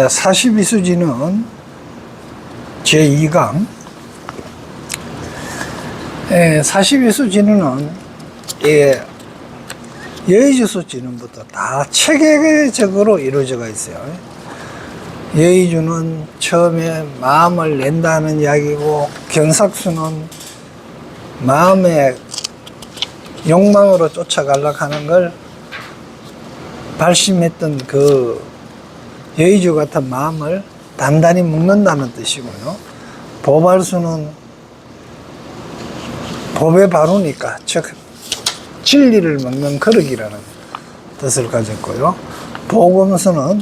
42수지는 제2강. 42수지는 여의주수 진흥부터 다 체계적으로 이루어져 있어요. 여의주는 처음에 마음을 낸다는 이야기고, 경삭수는 마음의 욕망으로 쫓아가려고 하는 걸 발심했던 그 여의주 같은 마음을 단단히 묶는다는 뜻이고요. 보발수는 법에 바르니까, 즉 진리를 먹는 거룩이라는 뜻을 가졌고요. 보금수는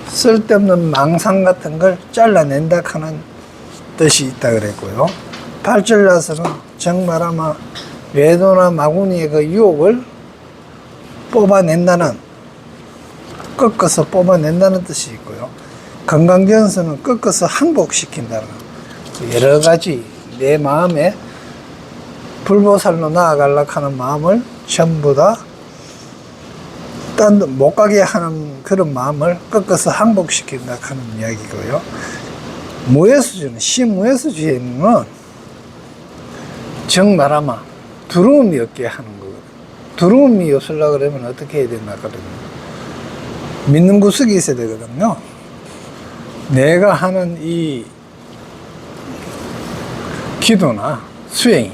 쓸데없는 망상 같은 걸 잘라낸다 하는 뜻이 있다 그랬고요. 팔절야수는 정말아마 외도나 마구니의 그 유혹을 뽑아낸다는, 꺾어서 뽑아낸다는 뜻이 있고요. 건강견수는 꺾어서 항복시킨다는, 여러 가지 내 마음에 불보살로 나아가려고 하는 마음을 전부 다 딴 데 못 가게 하는 그런 마음을 꺾어서 항복시킨다 하는 이야기고요. 무예수주는, 시무예수주에는 정말아마 두려움이 없게 하는 거거든요. 두려움이 없으려고 그러면 어떻게 해야 되나 하거든요. 믿는 구석이 있어야 되거든요. 내가 하는 이 기도나 수행이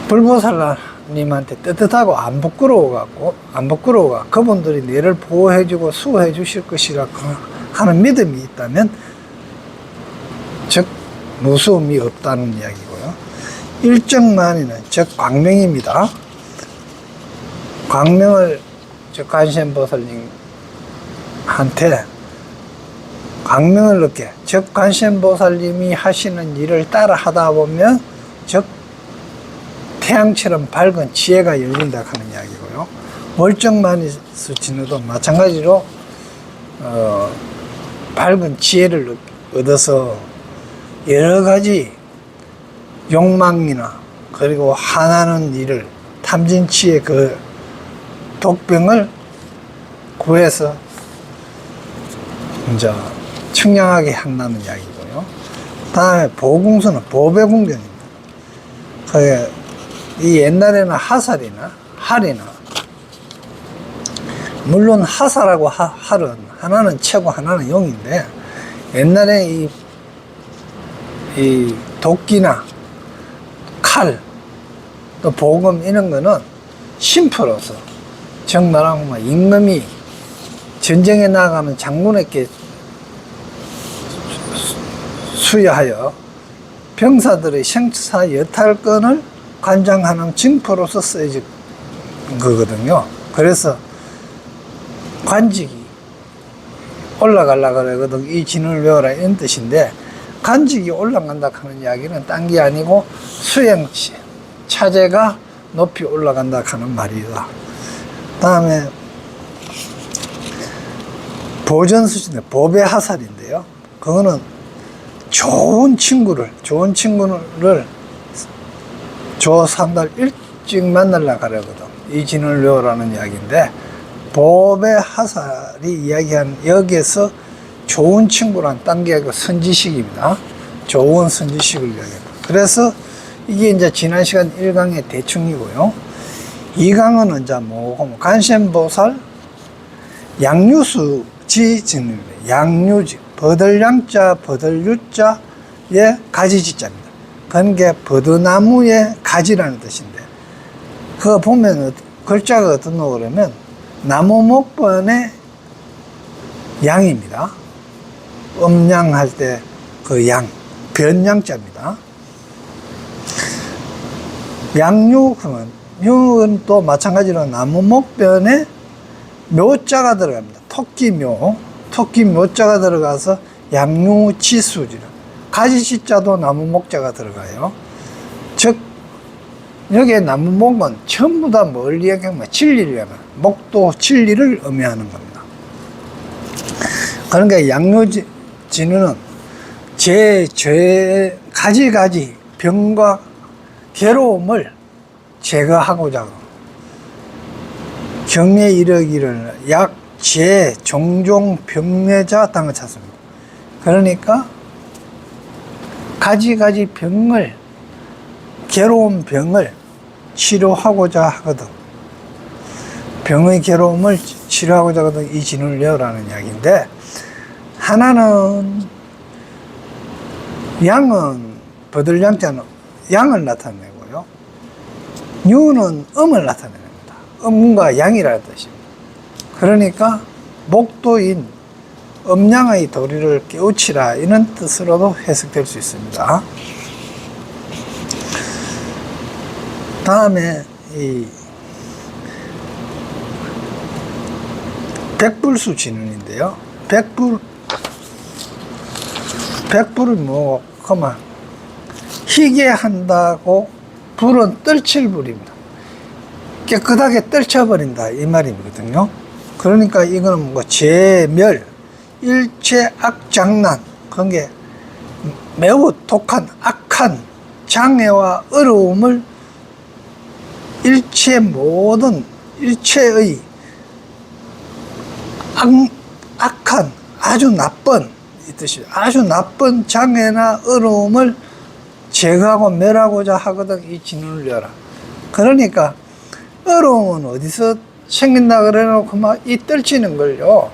불보살님한테 떳떳하고 안 부끄러워갖고, 그분들이 내를 보호해주고 수호해 주실 것이라고 하는 믿음이 있다면, 즉 무서움이 없다는 이야기고요. 일정만이는 즉 광명입니다. 광명을 즉 관세음보살님한테 광명을 넣게, 즉 관세음보살님이 하시는 일을 따라 하다 보면 즉 태양처럼 밝은 지혜가 열린다 하는 이야기고요. 월정만이수 진우도 마찬가지로 밝은 지혜를 얻어서 여러 가지 욕망이나 그리고 화나는 일을, 탐진치의 그 독병을 구해서 이제 청량하게 한다는 이야기고요. 다음에 보궁수는 법의 궁경입니다. 이 옛날에는 하살이나 할이나, 물론 하살하고 할은 하나는 채고 하나는 용인데, 옛날에 이 도끼나 칼, 또 보금 이런 거는 심표로서, 즉 말하면 임금이 전쟁에 나가면 장군에게 수여하여 병사들의 생사 여탈권을 관장하는 징표로서 쓰여진 거거든요. 그래서 관직이 올라가려고 그러거든. 이 진을 외워라 이런 뜻인데, 관직이 올라간다 하는 이야기는 딴 게 아니고 수행 차제가 높이 올라간다 하는 말이다. 다음에 보전수신데 법의 하살인데요. 그거는 좋은 친구를 조3달 일찍 만나려고 하거든. 이 진을 외우라는 이야기인데, 법의 하살이 이야기한, 여기에서 좋은 친구란 딴 게 아니고 선지식입니다. 좋은 선지식을 이야기합니다. 그래서 이게 이제 지난 시간 1강의 대충이고요. 2강은 이제 뭐고, 관세음보살 양유수지 진입니다. 양유지, 버들양자, 버들유자의 가지지자입니다. 그게 버드나무의 가지라는 뜻인데, 그거 보면 글자가 어떤 거 그러면 나무 목번의 양입니다. 음양할 때 그 양, 변양자입니다. 양유, 그러면 유는 또 마찬가지로 나무 목변에 묘자가 들어갑니다. 토끼묘, 토끼묘자가 들어가서 양유지수지라. 가지지자도 나무 목자가 들어가요. 즉 여기에 나무 목은 전부 다 뭘 얘기하면 진리를 얘기하면, 목도 진리를 의미하는 겁니다. 그러니까 양유진은 제 가지 병과 괴로움을 제거하고자 경에 이르기를 약 종종 병내자 당을 찾습니다. 그러니까 가지 병을, 괴로운 병을 치료하고자 하거든. 병의 괴로움을 치료하고자 하거든 이 진을 내어라는 이야기인데, 하나는 양은 버들양자는 양을 나타내고요, 유는 음을 나타냅니다. 음과 양이라는 뜻입니다. 그러니까 목도인 음양의 도리를 깨우치라, 이런 뜻으로도 해석될 수 있습니다. 다음에 이 백불수 진운인데요. 백불은 뭐, 그만 희게 한다고, 불은 떨칠 불입니다. 깨끗하게 떨쳐버린다, 이 말이거든요. 그러니까 이거는 뭐 제멸, 일체 악장난, 그런 게 매우 독한 악한 장애와 어려움을 일체의 악한, 아주 나쁜, 이 뜻이 아주 나쁜 장애나 어려움을 제거하고 멸하고자 하거든 이 진운을 내어라. 그러니까 어려움은 어디서 생긴다 그래놓고 막 이 떨치는 걸요,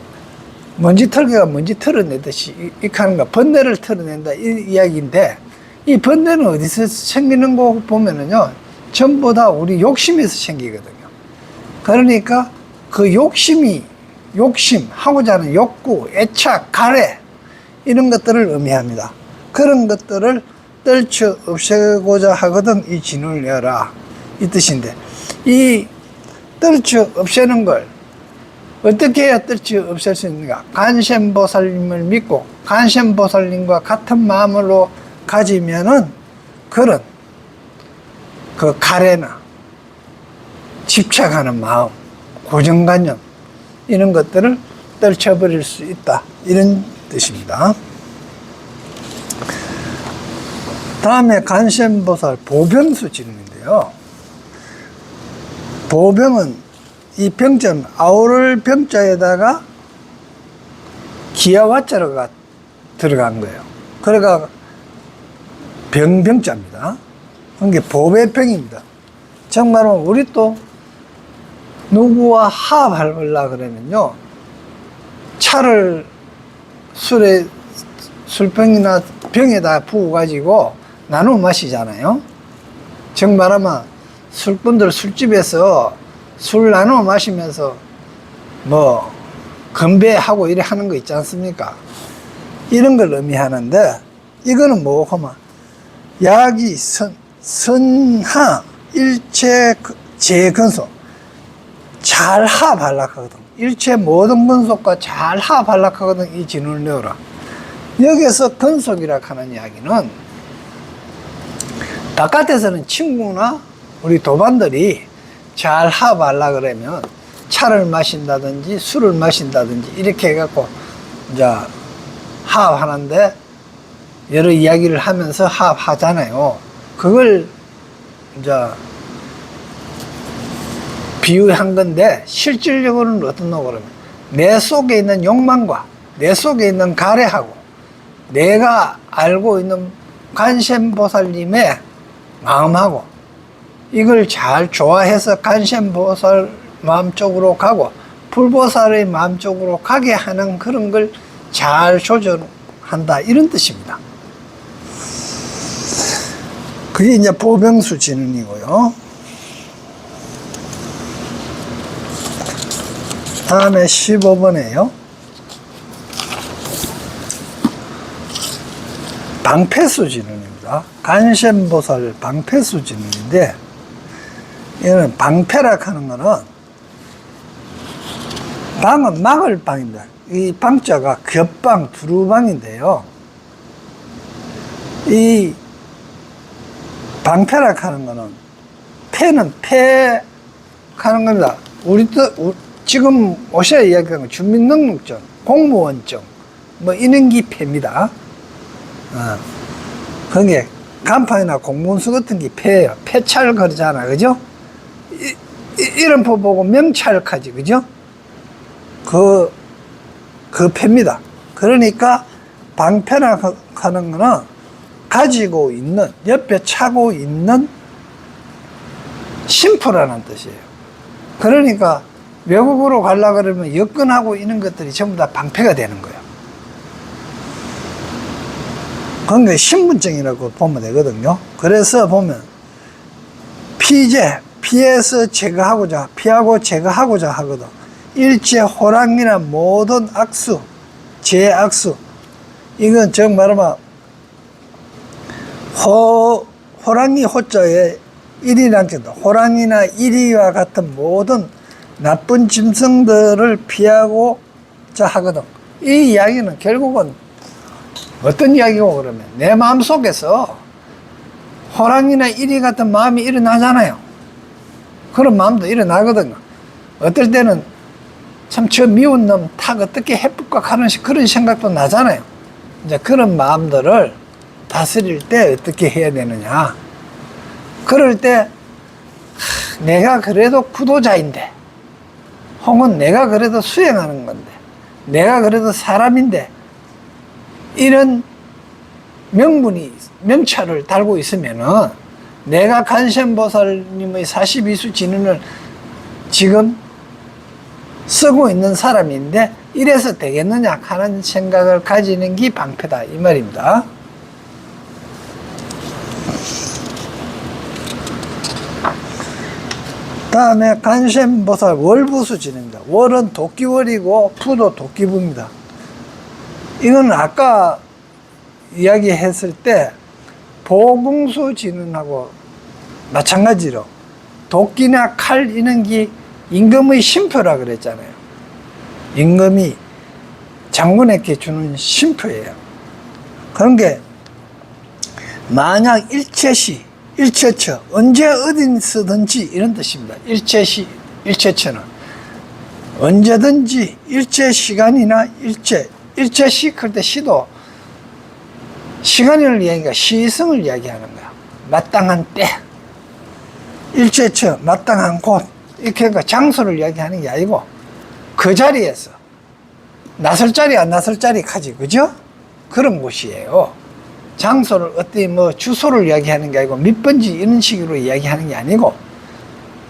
먼지털개가 먼지 털어내듯이 이렇게 하는 거, 번뇌를 털어낸다, 이 이야기인데, 이 번뇌는 어디서 생기는 거 보면은요, 전부 다 우리 욕심에서 생기거든요. 그러니까 그 욕심, 하고자 하는 욕구, 애착, 가래, 이런 것들을 의미합니다. 그런 것들을 떨쳐 없애고자 하거든 이 진을 내어라, 이 뜻인데, 이 떨쳐 없애는 걸 어떻게 해야 떨쳐 없앨 수 있는가? 간센보살님을 믿고 간센보살님과 같은 마음으로 가지면은 그런 그 가래나 집착하는 마음, 고정관념, 이런 것들을 떨쳐버릴 수 있다, 이런 뜻입니다. 다음에 간센보살 보병수 진운인데요. 보병은 이 병자는 아우를 병자에다가 기와자가 들어간 거예요. 그러니까 병자입니다. 그게 보배병입니다. 정말로 우리 또 누구와 화합하려고 그러면요, 차를 술병이나 병에다 부어가지고 나눠 마시잖아요. 정말하면 술꾼들 술집에서 술 나눠 마시면서 뭐 건배하고 이래 하는 거 있지 않습니까? 이런 걸 의미하는데, 이거는 뭐고 하면 약이 선하 일체 재근속, 잘 합하려고 하거든. 일체 모든 근속과 잘 합하려고 하거든 이 진운을 내어라. 여기서 근속이라고 하는 이야기는, 바깥에서는 친구나 우리 도반들이 잘 합하려고 그러면 차를 마신다든지 술을 마신다든지 이렇게 해갖고 이제 합하는데, 여러 이야기를 하면서 합하잖아요. 그걸 이제 비유한 건데, 실질적으로는 어떻노 그러면 내 속에 있는 욕망과 내 속에 있는 가래하고 내가 알고 있는 간센보살님의 마음하고 이걸 잘 조화해서 간센보살 마음 쪽으로 가고 불보살의 마음 쪽으로 가게 하는 그런 걸 잘 조절한다, 이런 뜻입니다. 그게 이제 보병수 진운이고요. 다음에 15번에요. 방패수 진운입니다. 간센보살 방패수 진운인데, 이거는 방패라 하는 거는, 방은 막을 방입니다. 이 방자가 겹방, 두루방인데요. 이 방패라 하는 거는, 패는 패 하는 겁니다. 지금 오셔야 이야기하는 건 주민등록증, 공무원증, 뭐 이런 게 패입니다. 그게 간판이나 공문서 같은 게 패예요. 폐찰 그러잖아, 그죠? 이름표 보고 명찰까지, 그죠? 그 패입니다. 그러니까 방패라고 하는 거는 가지고 있는, 옆에 차고 있는 심표라는 뜻이에요. 그러니까 외국으로 가려고 그러면 여건하고 있는 것들이 전부 다 방패가 되는 거예요. 그게 신분증이라고 보면 되거든요. 그래서 보면 피해서 제거하고자, 피하고 제거하고자 하거든. 일체 호랑이나 모든 악수, 제악수. 이건 정 말하면 호랑이 호자에 일이란 뜻다. 호랑이나 이리와 같은 모든 나쁜 짐승들을 피하고자 하거든. 이 이야기는 결국은 어떤 이야기고 그러면 내 마음속에서 호랑이나 이리 같은 마음이 일어나잖아요. 그런 마음도 일어나거든요. 어떨 때는 참 저 미운 놈 탁 어떻게 해볼까 하는 그런 생각도 나잖아요. 이제 그런 마음들을 다스릴 때 어떻게 해야 되느냐. 그럴 때 내가 그래도 구도자인데, 혹은 내가 그래도 수행하는 건데, 내가 그래도 사람인데, 이런 명찰을 달고 있으면은 내가 간센보살님의 42수 진언을 지금 쓰고 있는 사람인데 이래서 되겠느냐 하는 생각을 가지는 게 방패다 이 말입니다. 다음에 간센보살 월부수 진입니다. 월은 도끼월이고 부도 도끼부입니다. 이건 아까 이야기했을 때 보궁수 진언하고 마찬가지로 도끼나 칼 이런 게 임금의 심표라 그랬잖아요. 임금이 장군에게 주는 심표예요. 그런 게 만약 일체시, 일체처, 언제 어디서든지 이런 뜻입니다. 일체시, 일체처는 언제든지 일체 시간이나 일체시 그럴 때 시도 시간을 이야기하니까 시성을 이야기하는 거야. 마땅한 때, 일체처, 마땅한 곳, 이렇게 하니까 장소를 이야기하는 게 아니고 그 자리에서 나설 자리 안 나설 자리 가지, 그죠? 그런 곳이에요. 장소를 어떻게 뭐 주소를 이야기하는 게 아니고 몇 번지 이런 식으로 이야기하는 게 아니고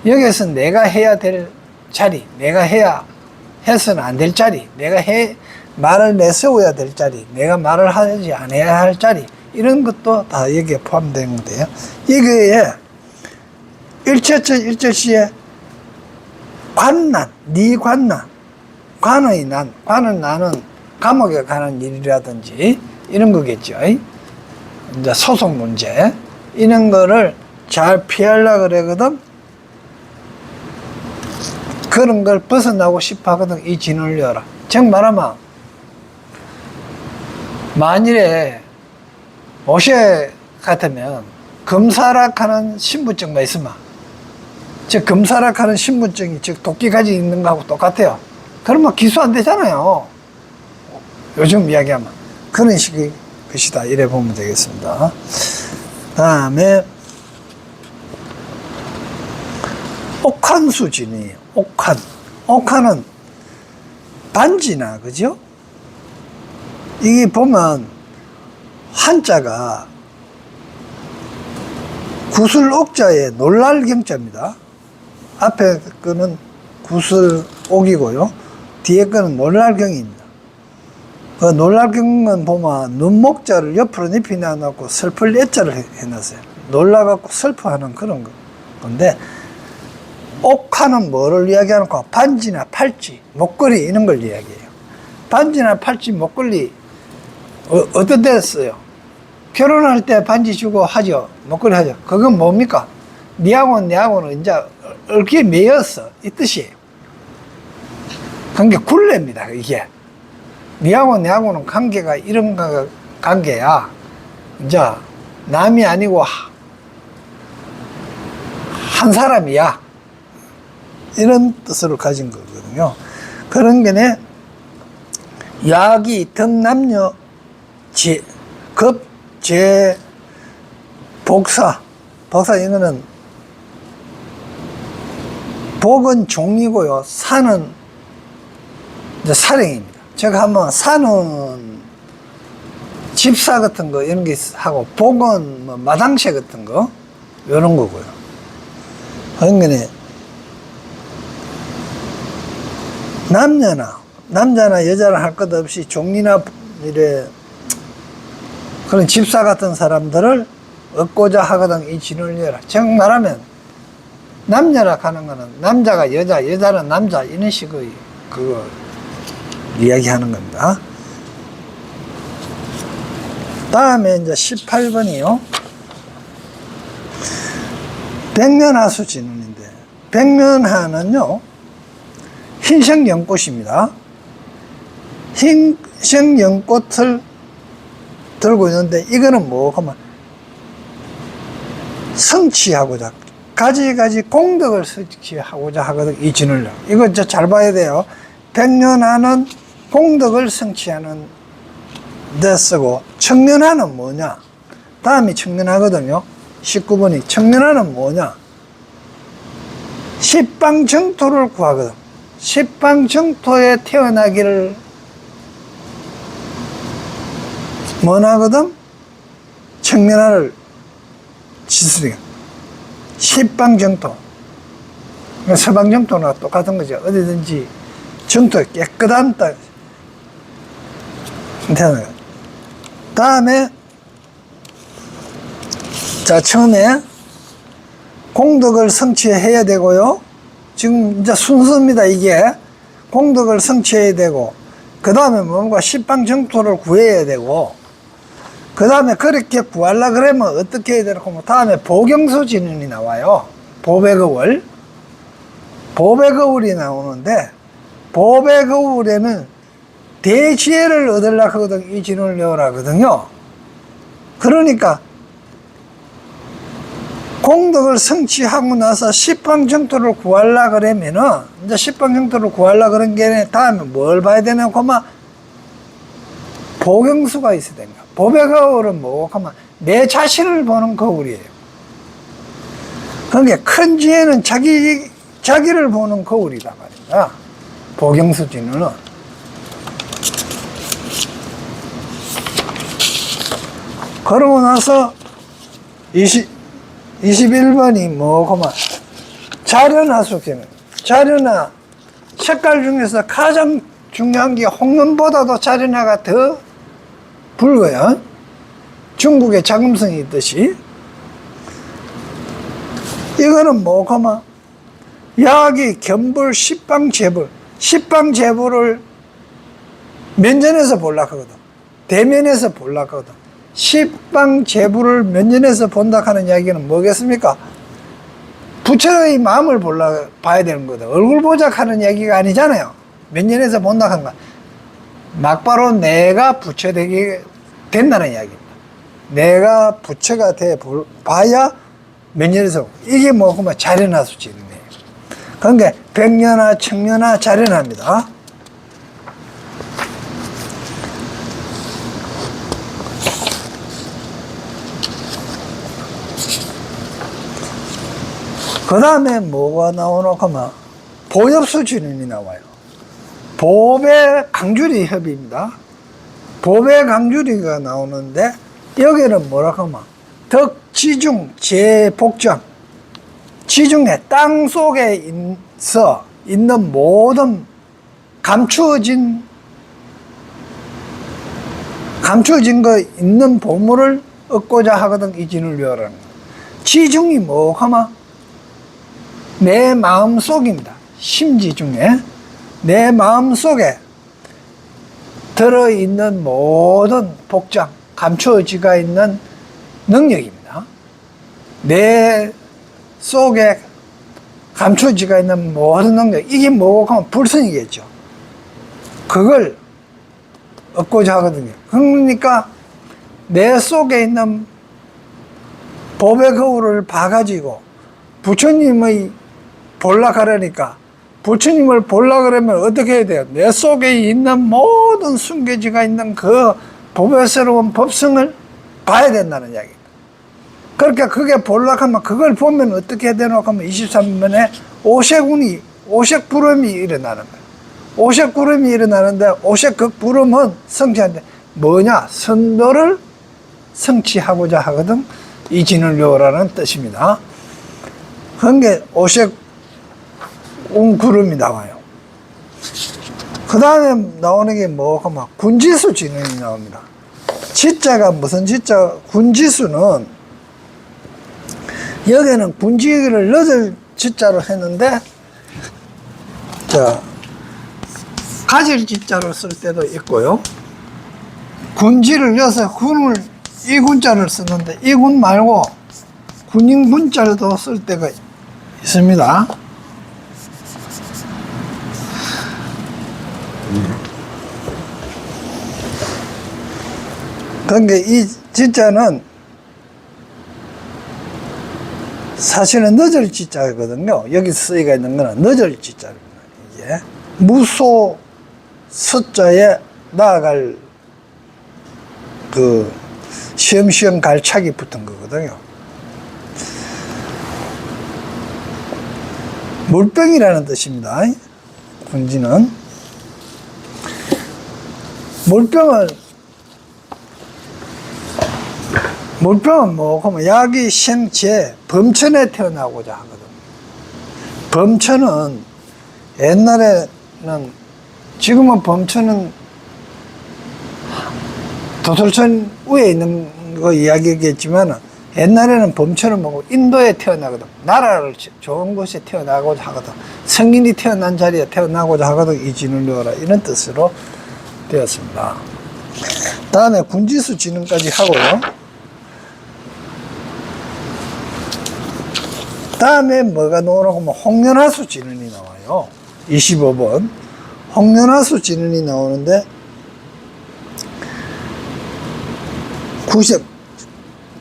여기서 내가 해야 될 자리, 내가 해서는 안 될 자리, 내가 말을 내세워야 될 자리, 내가 말을 하지 않아야 할 자리, 이런 것도 다 여기에 포함되는 건데요. 이거에 일체처 일체시에 관난, 네 관난, 관의 난, 관은 나는 감옥에 가는 일이라든지 이런 거겠죠. 이제 소송 문제 이런 거를 잘 피하려고 그러거든. 그런 걸 벗어나고 싶어 하거든. 이 진을 열어. 즉 말하면 만일에 옷에 같으면 금사락하는 신분증만 있으면, 즉 금사락하는 신분증이 즉 도끼 가지고 있는 거하고 똑같아요. 그러면 기소 안 되잖아요. 요즘 이야기하면 그런 식의 것이다 이래 보면 되겠습니다. 다음에 옥한수진이에요. 옥한은 반지나, 그죠? 이게 보면 한자가 구슬옥자에 놀랄 경자입니다. 앞에 거는 구슬옥이고요. 뒤에 거는 놀랄경입니다. 그 놀랄경은 보면 눈목자를 옆으로 높이 놔놓고 슬플 애자를 해놨어요. 놀라갖고 슬퍼하는 그런 건데, 옥화는 뭐를 이야기하는가? 반지나 팔찌, 목걸이 이런 걸 이야기해요. 반지나 팔찌, 목걸이 어떤 데 써요? 결혼할 때 반지 주고 하죠. 목걸이 하죠. 그건 뭡니까? 니하고는 이제 얽히게 매였어 이 뜻이에요. 관계 굴레입니다. 이게 니하고는 관계가 이런 관계야. 이제 남이 아니고 한 사람이야. 이런 뜻으로 가진 거거든요. 그런 게네 야기 덕남녀 제 복사 이거는 복은 종이고요. 사는 이제 사령입니다. 제가 한번 산은 집사 같은 거 이런 게 하고 복은 뭐 마당쇠 같은 거 이런 거고요. 그러니까 남자나 여자나 할 것 없이 종리나 이래 그런 집사 같은 사람들을 얻고자 하거든 이 진을 열라. 즉 말하면 남자라 하는 거는 남자가 여자, 여자는 남자 이런 식의 그거 이야기하는 겁니다. 다음에 이제 18번이요. 백면하수 진운인데 백면하는요 흰색연꽃입니다. 흰색연꽃을 들고 있는데 이거는 뭐 하면 성취하고자 가지 공덕을 성취하고자 하거든 이 진을. 이거 잘 봐야 돼요. 백년하는 공덕을 성취하는 데 쓰고 청년하는 뭐냐. 다음이 청년하거든요. 19번이 청년하는 뭐냐. 십방정토를 구하거든. 십방정토에 태어나기를 원하거든. 청년하를 지수리가 십방정토. 서방정토나 똑같은 거죠. 어디든지 정토 깨끗한 땅 태어나요. 다음에 자 처음에 공덕을 성취해야 되고요. 지금 이제 순서입니다. 이게 공덕을 성취해야 되고 그 다음에 뭔가 십방정토를 구해야 되고 그 다음에 그렇게 구하려 그러면 어떻게 해야 되나 하면 다음에 보경소 진운이 나와요. 보배거울 보배거울이 나오는데 보배거울에는 대지혜를 얻으려고 하거든 이 진운을 외우라 하거든요. 그러니까 공덕을 성취하고 나서 십방정토를 구하려 그러면은 이제 십방정토를 구하려 그런 게 다음에 뭘 봐야 되냐고 하면 보경수가 있어야 됩니다. 보배거울은 뭐고 하면 내 자신을 보는 거울이에요. 그러니까 큰 지혜는 자기를 보는 거울이다 말입니다. 보경수 진우는. 그러고 나서 21번이 뭐고 하면 자련화 숙제는 자련화 색깔 중에서 가장 중요한 게 홍련보다도 자련화가 더 붉어요. 중국의 자금성이 있듯이. 이거는 뭐고 하면 야기 견불 십방재불 십방재불을 면전에서 보려고 하거든. 대면에서 보려고 하거든. 십방재불을 면전에서 본다 하는 이야기는 뭐겠습니까? 부처의 마음을 봐야 되는 거다. 얼굴 보자 하는 이야기가 아니잖아요. 면전에서 본다 하는 거. 막바로 내가 부처 되게 된다는 이야기입니다. 내가 부처가 돼 봐야 면전에서 이게 뭐고 자련화 수치인데. 그러니까 백년화, 청년화, 자련화입니다. 그 다음에 뭐가 나오노 하면 보엽수 진운이 나와요. 보배 강주리 협의입니다. 보배 강주리가 나오는데 여기는 뭐라고 하면 덕지중 제복장 지중해 땅 속에 있는 모든 감추어진 거 있는 보물을 얻고자 하거든 이 진을 외우라는 거예요. 지중이 뭐 하면 내 마음 속입니다. 심지 중에 내 마음 속에 들어있는 모든 복장, 감추어지가 있는 능력입니다. 내 속에 감추어지가 있는 모든 능력, 이게 뭐고 하면 불성이겠죠. 그걸 얻고자 하거든요. 그러니까 내 속에 있는 법의 거울을 봐가지고 부처님의 볼라 그러니까 부처님을 볼라 그러면 어떻게 해야 돼요? 내 속에 있는 모든 숨겨지가 있는 그 보배스러운 법성을 봐야 된다는 이야기입니다. 그러니까 그게 볼라 하면 그걸 보면 어떻게 해야 되노 하면 23번에 오색불음이 일어나는 거예요. 오색 구름이 일어나는데 오색 그 구름은 성취하는데 뭐냐? 선도를 성취하고자 하거든 이 진을 외우라는 뜻입니다. 그게 오색 구름이 나와요. 그 다음에 나오는 게 뭐가 막 군지수 진운이 나옵니다. 지자가 무슨 지자? 군지수는 여기는 군지를 넣을 지자로 했는데 자 가질 지자로 쓸 때도 있고요. 군지를 넣어서 군을 이 군자를 쓰는데 이 군 말고 군인 군자로도 쓸 때가 있습니다. 그러니까 이 지자는 사실은 늦을 지자거든요. 여기 쓰이가 있는 거는 늦을 지자입니다. 이게 무소 숫자에 나아갈 그 시험시험 갈착이 붙은 거거든요. 물병이라는 뜻입니다. 군지는 물병은 뭐 하면 야기 생체 범천에 태어나고자 하거든. 범천은 옛날에는 지금은 범천은 도솔천 위에 있는 거 이야기겠지만 옛날에는 범천은 뭐고 인도에 태어나거든. 나라를 좋은 곳에 태어나고자 하거든. 성인이 태어난 자리에 태어나고자 하거든. 이 진을 외워라 이런 뜻으로 되었습니다. 다음에 군지수 진흥까지 하고요. 다음에 뭐가 나오라고 하면 홍련하수 진운이 나와요. 25번 홍련하수 진운이 나오는데 90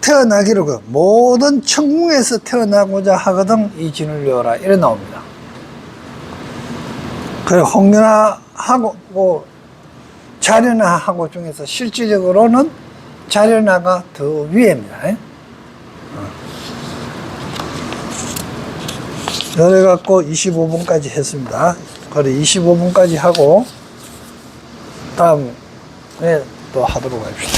태어나기로 그 모든 천궁에서 태어나고자 하거든 이 진을 외워라 이래 나옵니다. 그래 홍련하하고 자련하하고 중에서 실질적으로는 자련하가 더 위에입니다. 그래갖고 25분까지 했습니다. 그래 25분까지 하고 다음에 또 하도록 합시다.